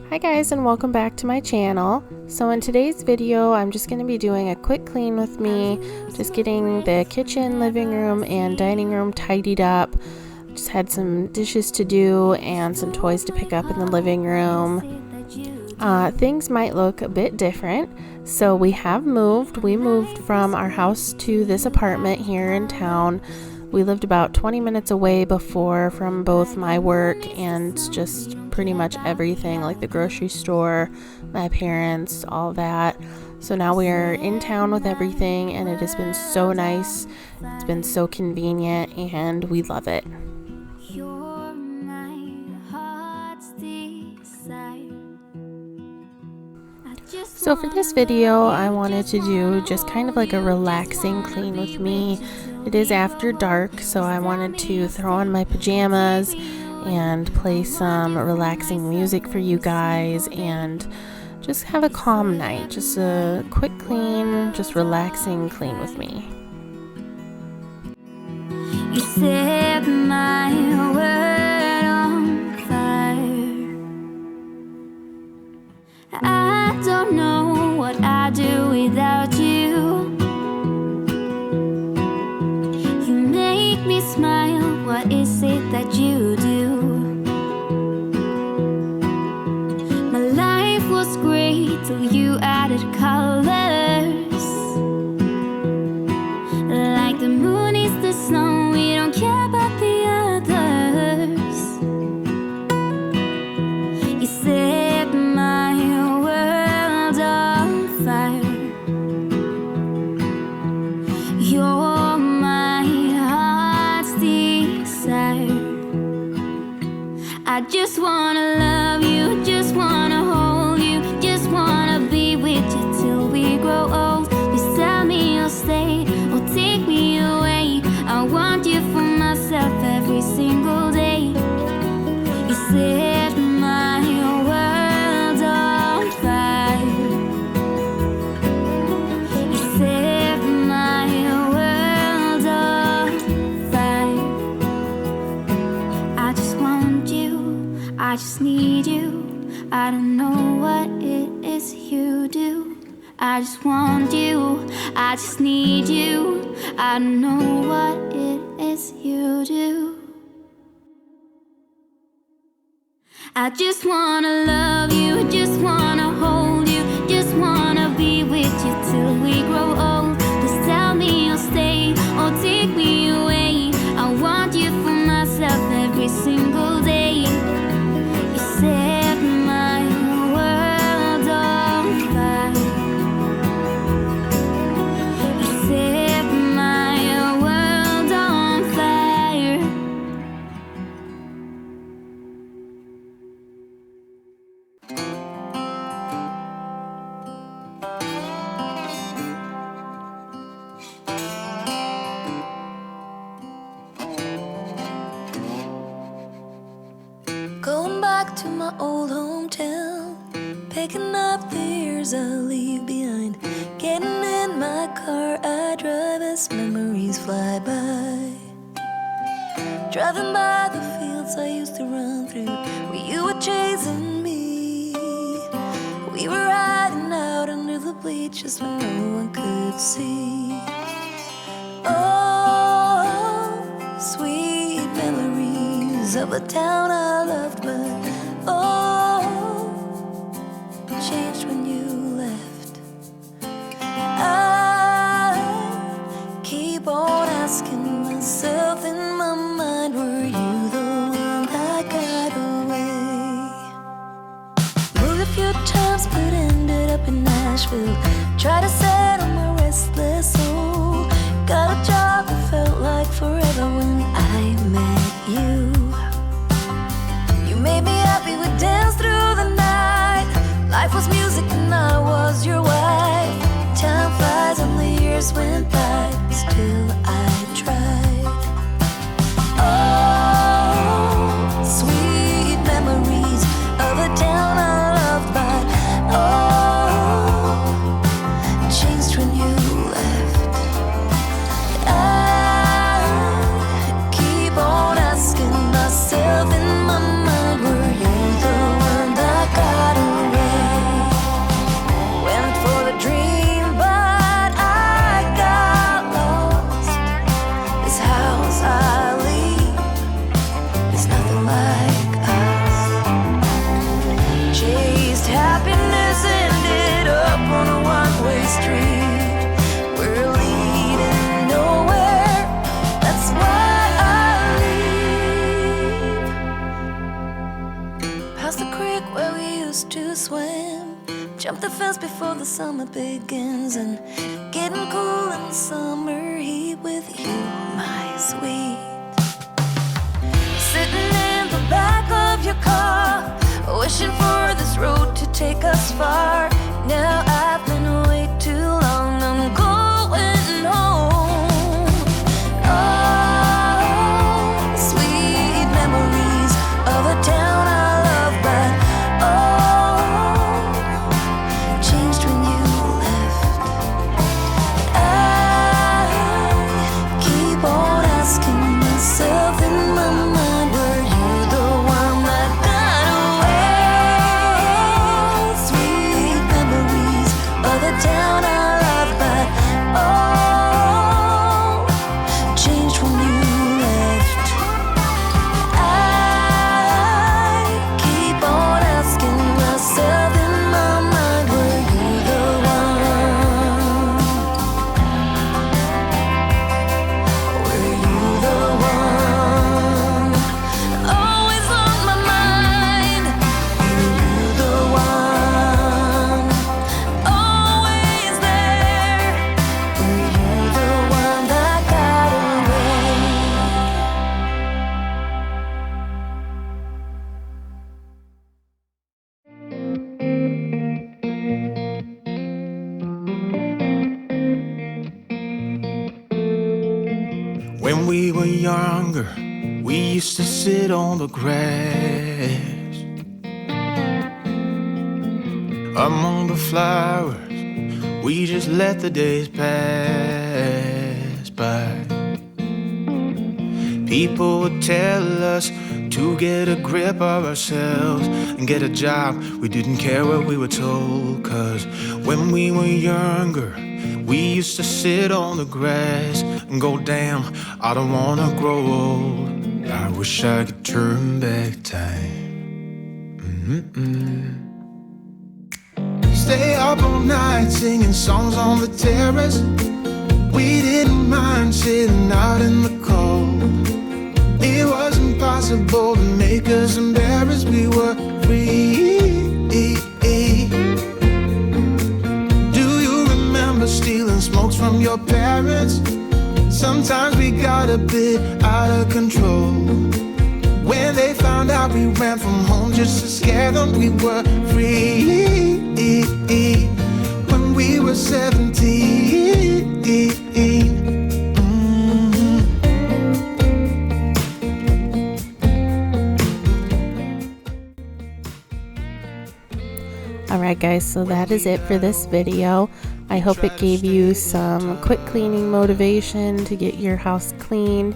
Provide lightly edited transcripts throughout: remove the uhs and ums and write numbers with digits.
Hi guys, and welcome back to my channel. So in today's video I'm just going to be doing a quick clean with me, just getting the kitchen, living room, and dining room tidied up. Just had some dishes to do and some toys to pick up in the living room. Things might look a bit different. So we moved from our house to this apartment here in town. We lived about 20 minutes away before from both my work and just pretty much everything, like the grocery store, my parents, all that. So now we are in town with everything, and it has been so nice. It's been so convenient, and we love it. So for this video, I wanted to do just kind of like a relaxing clean with me. It is after dark, so I wanted to throw on my pajamas and play some relaxing music for you guys and just have a calm night. Just a quick clean, just relaxing clean with me. You set my world on fire. I don't know what I'd do without you. You make me smile, what is it that you do? My life was great till you added colors. Like the moon is the snow, we don't care about the others. You set my world on fire. You're my heart's desire. I just wanna love you, just wanna hold you, just wanna be with you till we grow old. Please tell me you'll stay or take me away. I want you for myself every single day. You set my world on fire. You set my world on fire. I just want you, I just need you. I don't know what it is you do. I just want you, I just need you. I don't know what it is you do. I just wanna love you, just wanna hold you, just wanna be with you till we grow old. Please tell me you'll stay or take me away. I want you for myself every single day. You set my world on fire. You set my world on fire. Going back to my old hometown, picking up the years I leave behind. Getting in my car, I drive as memories fly by. Driving by the fields I used to run through, where you were chasing me. We were riding out under the bleachers when no one could see. Oh, sweet memories of a town I loved, but changed when you left. I keep on asking myself in my mind, were you the one that got away? Moved a few times but ended up in Nashville. Tried to settle my restless soul. Got a job that felt like forever when I met you. You made me happy, we danced through the night. Life was music and I was your wife. Time flies and the years went by, still I tried. Oh, sweet memories of a town I loved, but the creek where we used to swim. Jump the fence before the summer begins, and getting cool in the summer heat with you, my sweet. Sitting in the back of your car, wishing for this road to take us far. Now I've been away too long, I'm going home. Oh, sweet memories of a town I love, but changed when you left. I keep on asking myself in my mind, were you the one that got away? Sweet memories of the town I love, but changed when you left. I keep on asking myself in my mind, were you the one? Were you the one? Always on my mind. Were you the one? Always there. Were you the one that got away? When we were younger, we used to sit on the grass among the flowers. We just let the days pass by. People would tell us to get a grip of ourselves and get a job. We didn't care what we were told, 'cause when we were younger, we used to sit on the grass and go, damn, I don't wanna grow old. I wish I could turn back time. Stay up all night singing songs on the terrace. We didn't mind sitting out in the cold. It wasn't possible to make us embarrassed. We were free. Do you remember stealing smokes from your parents? Sometimes we got a bit out of control. When they found out we ran from home just to scare them, we were free. When we were 17. Alright guys, so that is it for this video. I hope it gave you some quick cleaning motivation to get your house cleaned,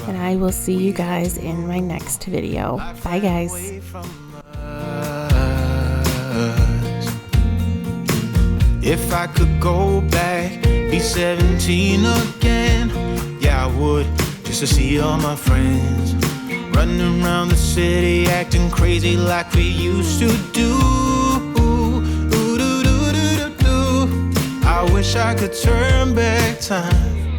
and I will see you guys in my next video. Bye guys. If I could go back, be 17 again, yeah I would, just to see all my friends running around the city acting crazy like we used to do. I wish I could turn back time.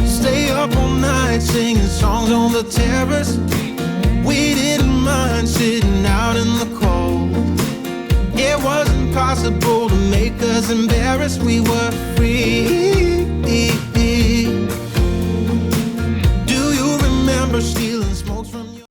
Stay up all night singing songs on the terrace. We didn't mind sitting out in the cold. It wasn't possible to make us embarrassed. We were free.